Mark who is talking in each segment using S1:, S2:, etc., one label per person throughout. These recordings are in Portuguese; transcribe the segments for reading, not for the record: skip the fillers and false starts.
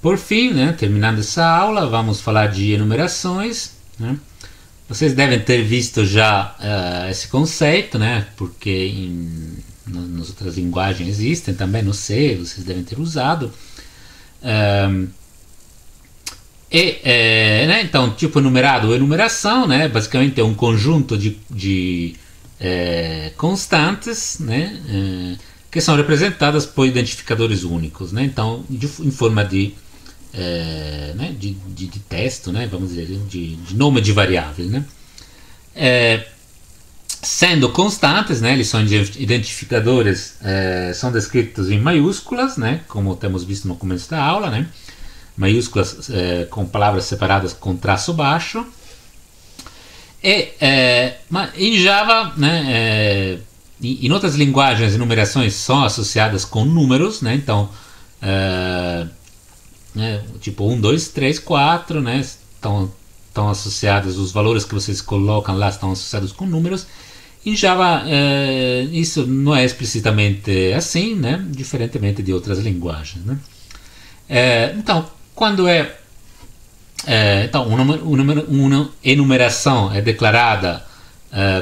S1: por fim, né, terminando essa aula, vamos falar de enumerações, né? Vocês devem ter visto já esse conceito, né, porque nas outras linguagens existem, também no C vocês devem ter usado. Né, então, tipo enumerado ou enumeração, né, basicamente é um conjunto de constantes, né, que são representadas por identificadores únicos, né, então em forma né, de texto, né, vamos dizer, de nome de variável, né. Sendo constantes, né, eles são identificadores, são descritos em maiúsculas, né, como temos visto no começo da aula, né, maiúsculas com palavras separadas com traço baixo. Mas em Java, né, em outras linguagens, as enumerações são associadas com números, né, então né, tipo 1, 2, 3, 4, né, estão associados, os valores que vocês colocam lá estão associados com números. Em Java isso não é explicitamente assim, né, diferentemente de outras linguagens, né. Então, quando então uma enumeração é declarada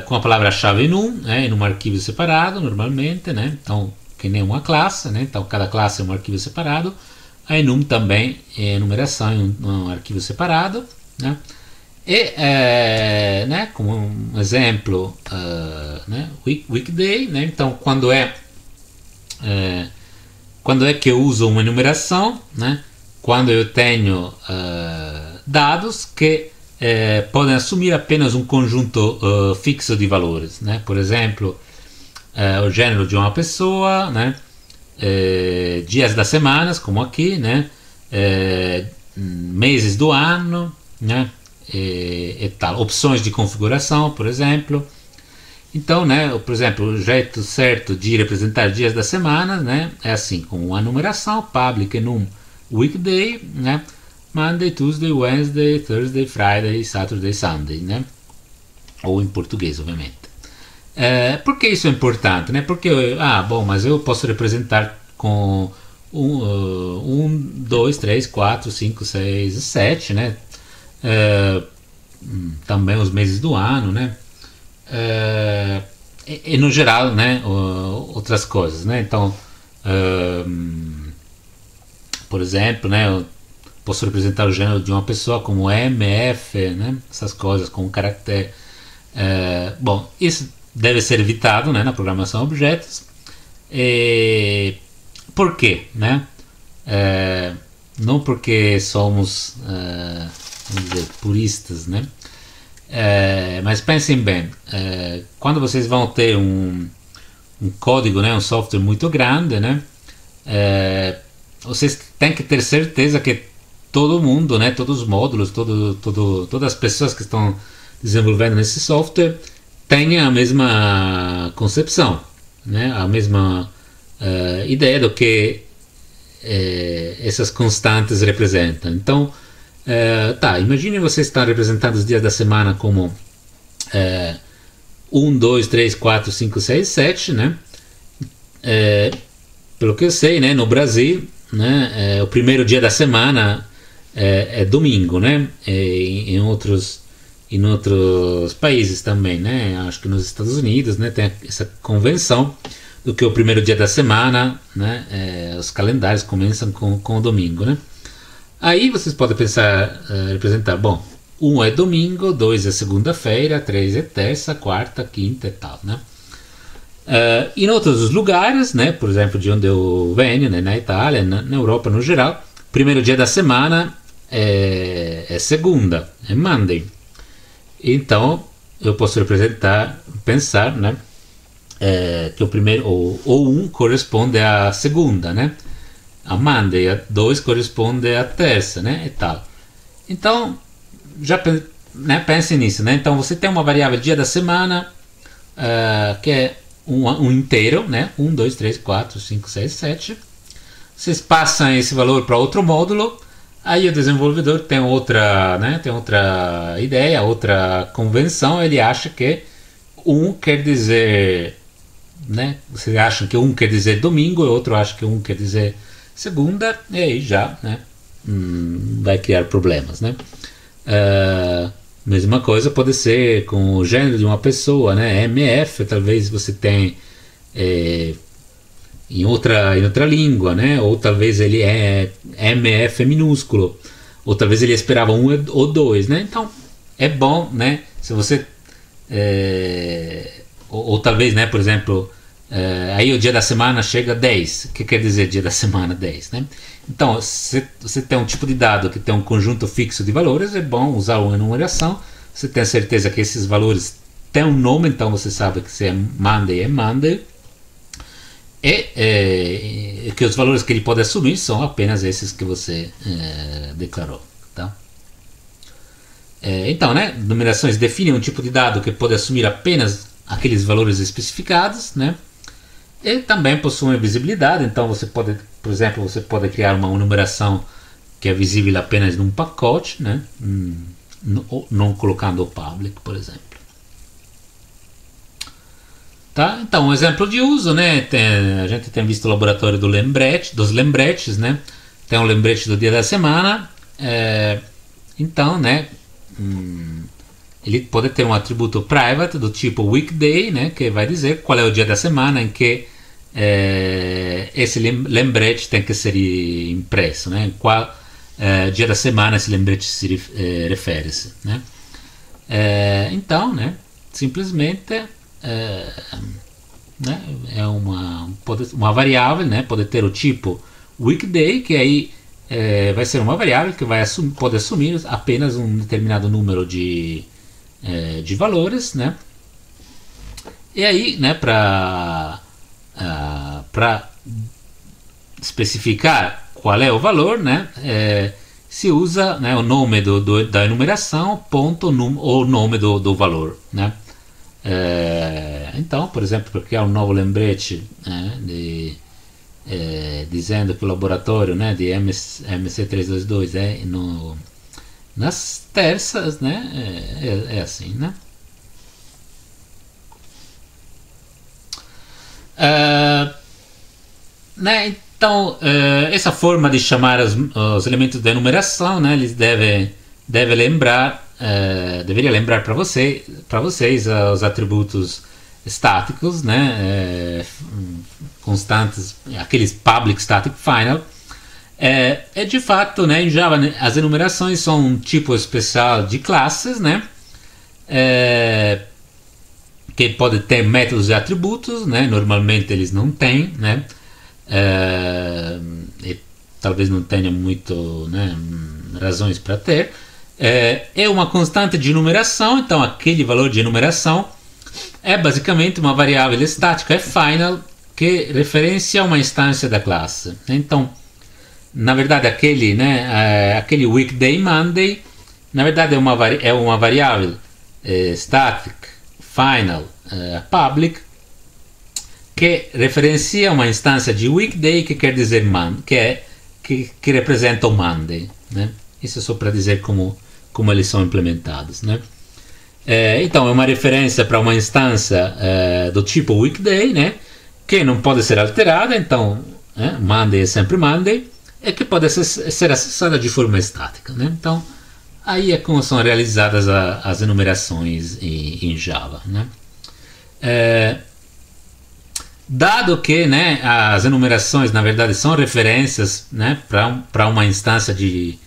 S1: com a palavra-chave num, né, em um arquivo separado, normalmente, né, então, que nem uma classe, né, então cada classe é um arquivo separado. A enum também é enumeração em um arquivo separado, né, né, como um exemplo, né, weekday, né, então quando é que eu uso uma enumeração, né, quando eu tenho dados que podem assumir apenas um conjunto fixo de valores, né, por exemplo, o gênero de uma pessoa, né, dias das semanas, como aqui, né, meses do ano, né, e tal, opções de configuração, por exemplo. Então, né, por exemplo, o jeito certo de representar dias da semana, né, é assim, com uma numeração, public enum weekday, né, Monday, Tuesday, Wednesday, Thursday, Friday, Saturday, Sunday, né, ou em português, obviamente. Por que isso é importante, né? Porque, bom, mas eu posso representar com 1, 2, 3, 4, 5, 6, 7, né, também os meses do ano, né, e no geral, né, outras coisas, né, então, por exemplo, né, eu posso representar o gênero de uma pessoa como M, F, né, essas coisas com um caractere. Bom, isso deve ser evitado, né, na programação a objetos. Por quê, né? Não porque somos vamos dizer, puristas, né? Mas pensem bem, quando vocês vão ter um código, né, um software muito grande, né, vocês têm que ter certeza que todo mundo, né, todos os módulos, todas as pessoas que estão desenvolvendo esse software tenham a mesma concepção, né, a mesma ideia do que essas constantes representam. Então, imagine vocês estar representando os dias da semana como 1, 2, 3, 4, 5, 6, 7, né? Pelo que eu sei, né, no Brasil, né, o primeiro dia da semana é domingo, né? Em outros países também, né? Acho que nos Estados Unidos, né, tem essa convenção do que o primeiro dia da semana, né, os calendários começam com o domingo, né? Aí vocês podem pensar, representar, bom, 1 é domingo, 2 é segunda-feira, 3 é terça, quarta, quinta e tal, né? Em outros lugares, né, por exemplo, de onde eu venho, né, na Itália, na Europa no geral, primeiro dia da semana é segunda, é Monday. Então, eu posso pensar, né, que o primeiro, ou 1 corresponde à segunda, né? A Monday, a 2 corresponde à terça, né? E tal. Então, já pense nisso, né? Então, você tem uma variável dia da semana, que é um inteiro, né? 1, 2, 3, 4, 5, 6, 7. Vocês passam esse valor para outro módulo, aí o desenvolvedor tem outra, né? Tem outra ideia, outra convenção, ele acha que 1 quer dizer, né? Vocês acham que 1 quer dizer domingo, e outro acha que 1 quer dizer segunda, e aí já, né, vai criar problemas, né? Mesma coisa pode ser com o gênero de uma pessoa, né? MF, talvez você tenha em outra língua, né? Ou talvez ele é MF minúsculo, ou talvez ele esperava um ou dois, né? Então é bom, né? Se você ou talvez, né? Por exemplo, aí o dia da semana chega 10. O que quer dizer dia da semana 10, né? Então, se você tem um tipo de dado que tem um conjunto fixo de valores, é bom usar uma enumeração. Você tem a certeza que esses valores têm um nome, então você sabe que se é Monday, e que os valores que ele pode assumir são apenas esses que você declarou. Tá? Então, né, numerações definem um tipo de dado que pode assumir apenas aqueles valores especificados, né? E também possui visibilidade, então você pode, por exemplo, você pode criar uma numeração que é visível apenas num pacote, né? Não colocando o public, por exemplo. Tá? Então, um exemplo de uso, né? A gente tem visto o laboratório dos lembretes, né? Tem um lembrete do dia da semana, então, né? Ele pode ter um atributo private do tipo weekday, né? Que vai dizer qual é o dia da semana em que esse lembrete tem que ser impresso, né? Qual dia da semana esse lembrete se refere-se, né? Então, né? Simplesmente né? É uma variável, né? Pode ter o tipo weekday, que aí vai ser uma variável que pode assumir apenas um determinado número de valores, né? E aí, né, para especificar qual é o valor, né, se usa, né, o nome da enumeração, ponto, ou nome do valor, né? Então, por exemplo, para criar um novo lembrete, né, dizendo que o laboratório, né, de MC322 nas terças, né, é assim, né? Né, então, essa forma de chamar os elementos da enumeração, né, eles deveria lembrar para vocês os atributos estáticos, né, constantes, aqueles public static final. De fato, né, em Java, né, as enumerações são um tipo especial de classes, né, que pode ter métodos e atributos, né, normalmente eles não têm, né, e talvez não tenha muito, né, razões para ter. É uma constante de enumeração, então aquele valor de enumeração é basicamente uma variável estática, final, que referencia uma instância da classe. Então, na verdade, aquele weekday Monday, na verdade é uma variável static final public, que referencia uma instância de weekday, que quer dizer que representa o Monday, né? Isso é só para dizer como eles são implementados, né? Então é uma referência para uma instância do tipo weekday, né? Que não pode ser alterada, então Monday é sempre Monday, e que pode ser acessada de forma estática, né? Então aí é como são realizadas as enumerações em Java, né? Dado que, né, as enumerações na verdade são referências, né, para uma instância de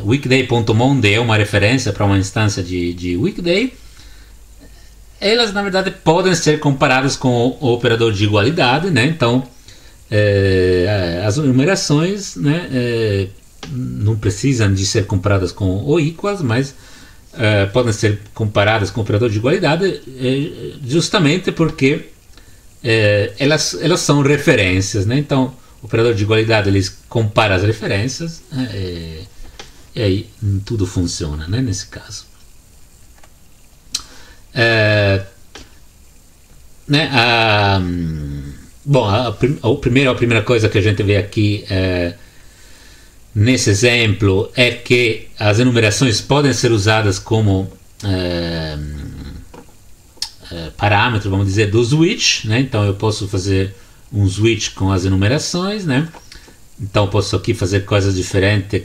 S1: weekday.monday é uma referência para uma instância de weekday, elas na verdade podem ser comparadas com o operador de igualdade, né? Então as enumerações, né, não precisam de ser comparadas com o equals, mas podem ser comparadas com o operador de igualdade, justamente porque elas são referências, né? Então o operador de igualdade ele compara as referências, e aí tudo funciona, né, nesse caso. Bom, a primeira coisa que a gente vê aqui nesse exemplo é que as enumerações podem ser usadas como parâmetro, vamos dizer, do switch, né? Então eu posso fazer um switch com as enumerações, né? Então posso aqui fazer coisas diferentes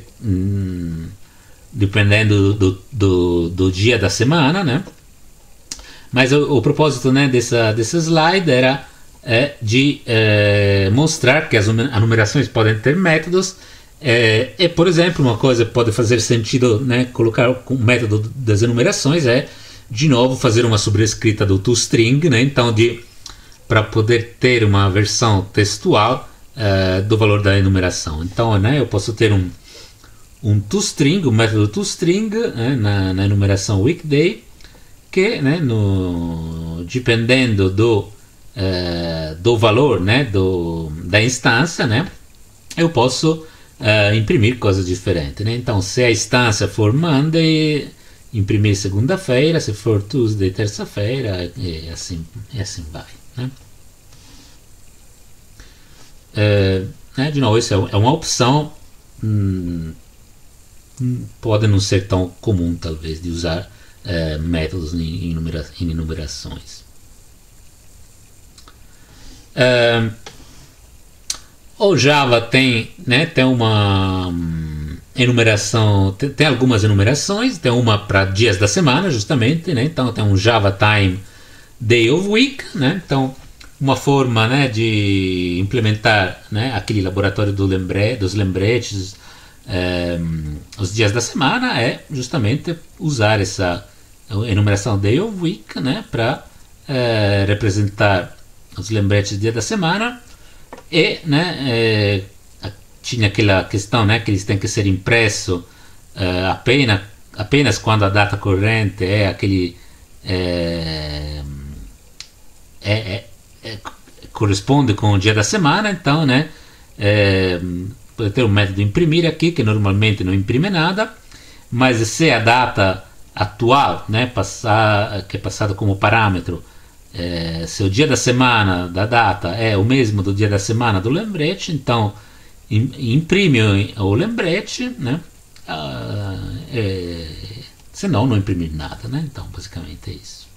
S1: dependendo do dia da semana, né? Mas o propósito, né, dessa slide era de mostrar que as numerações podem ter métodos. E, por exemplo, uma coisa que pode fazer sentido, né, colocar o método das enumerações de novo, fazer uma sobrescrita do toString, né? Então, para poder ter uma versão textual do valor da enumeração. Então, né, eu posso ter um toString, o método toString, na enumeração weekday, que, né, dependendo do valor, né, da instância, né, eu posso imprimir coisas diferentes, né? Então, se a instância for Monday, imprimir segunda-feira, se for Tuesday, terça-feira, e assim vai, né? De novo, isso é uma opção, pode não ser tão comum, talvez, de usar métodos em enumerações. O Java tem uma enumeração, tem algumas enumerações, tem uma para dias da semana, justamente, né? Então tem um Java Time Day of Week, né? Então uma forma, né, de implementar, né, aquele laboratório dos lembretes, os dias da semana, é justamente usar essa enumeração Day of Week, né, para representar os lembretes do dia da semana. E, né, tinha aquela questão, né, que eles têm que ser impressos apenas quando a data corrente é aquele corresponde com o dia da semana. Então, né, pode ter um método imprimir aqui que normalmente não imprime nada, mas se a data atual, né, que é passada como parâmetro, se o dia da semana da data é o mesmo do dia da semana do lembrete, então imprime o lembrete, né? Senão não imprimir nada, né? Então basicamente é isso.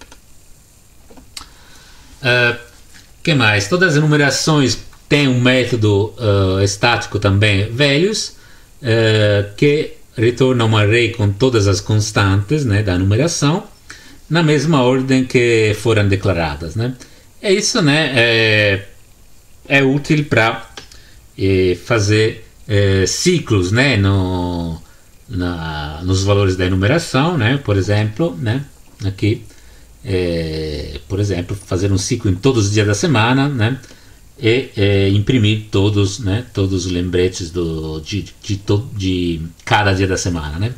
S1: Que mais? Todas as enumerações têm um método estático também, values, que retorna um array com todas as constantes, né, da numeração na mesma ordem que foram declaradas, né? É isso, né? É útil para fazer ciclos, né, nos valores da enumeração, né? Por exemplo, né, aqui, por exemplo, fazer um ciclo em todos os dias da semana, né? E imprimir todos, né, todos os lembretes de cada dia da semana, né?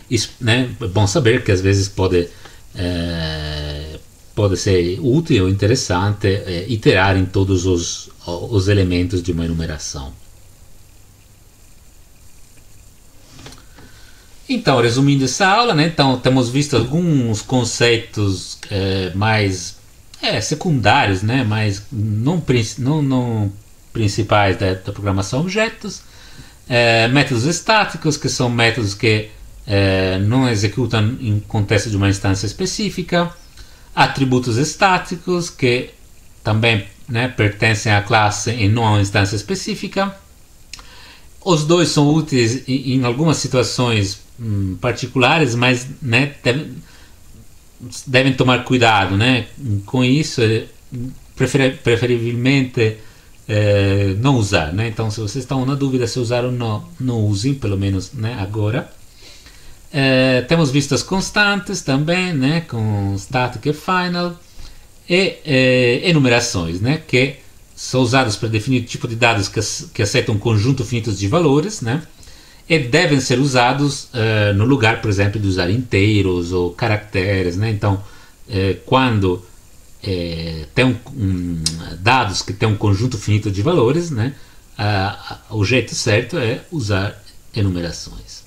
S1: Isso, né, é bom saber que às vezes pode ser útil ou interessante iterar em todos os elementos de uma enumeração. Então, resumindo essa aula, né, então temos visto alguns conceitos mais secundários, né, mas não principais da programação objetos, métodos estáticos, que são métodos que não executam em contexto de uma instância específica, atributos estáticos, que também, né, pertencem à classe e não a uma instância específica. Os dois são úteis em algumas situações particulares, mas, né, devem tomar cuidado, né, com isso. Preferivelmente não usar, né? Então, se vocês estão na dúvida se usar ou não usem, pelo menos, né, agora. Temos visto as constantes também, né, com static e final, e enumerações, né, que são usadas para definir o tipo de dados que aceitam um conjunto finito de valores, né, e devem ser usados no lugar, por exemplo, de usar inteiros ou caracteres, né. Então, quando tem dados que têm um conjunto finito de valores, né, o jeito certo é usar enumerações.